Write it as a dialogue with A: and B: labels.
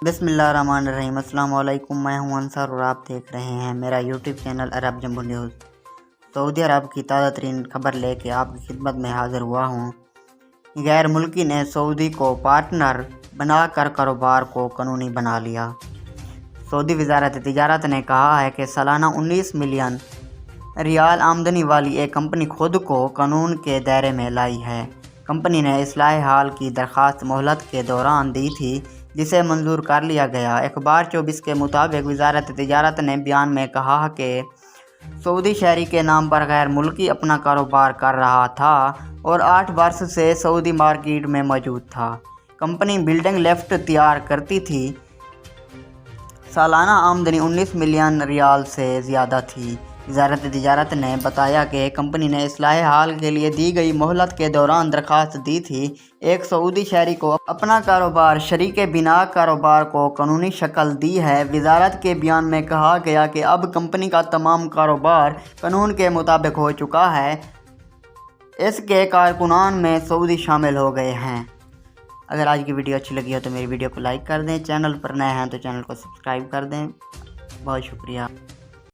A: بسم اللہ الرحمن الرحیم۔ السلام علیکم، میں ہوں انصار اور آپ دیکھ رہے ہیں میرا یوٹیوب چینل عرب جمبو نیوز۔ سعودی عرب کی تازہ ترین خبر لے کے آپ کی خدمت میں حاضر ہوا ہوں۔ غیر ملکی نے سعودی کو پارٹنر بنا کر کاروبار کو قانونی بنا لیا۔ سعودی وزارت تجارت نے کہا ہے کہ سالانہ 19 ملین ریال آمدنی والی ایک کمپنی خود کو قانون کے دائرے میں لائی ہے۔ کمپنی نے اصلاح حال کی درخواست مہلت کے دوران دی تھی، جسے منظور کر لیا گیا۔ اخبار 24 کے مطابق وزارت تجارت نے بیان میں کہا کہ سعودی شہری کے نام پر غیر ملکی اپنا کاروبار کر رہا تھا اور 8 برس سے سعودی مارکیٹ میں موجود تھا۔ کمپنی بلڈنگ لفٹ تیار کرتی تھی۔ سالانہ آمدنی 19 ملین ریال سے زیادہ تھی۔ وزارت تجارت نے بتایا کہ کمپنی نے اصلاح حال کے لیے دی گئی مہلت کے دوران درخواست دی تھی۔ ایک سعودی شہری کو اپنا کاروبار شریک بنا کاروبار کو قانونی شکل دی ہے۔ وزارت کے بیان میں کہا گیا کہ اب کمپنی کا تمام کاروبار قانون کے مطابق ہو چکا ہے۔ اس کے کارکنان میں سعودی شامل ہو گئے ہیں۔ اگر آج کی ویڈیو اچھی لگی ہو تو میری ویڈیو کو لائک کر دیں، چینل پر نئے ہیں تو چینل کو سبسکرائب کر دیں۔ بہت شکریہ۔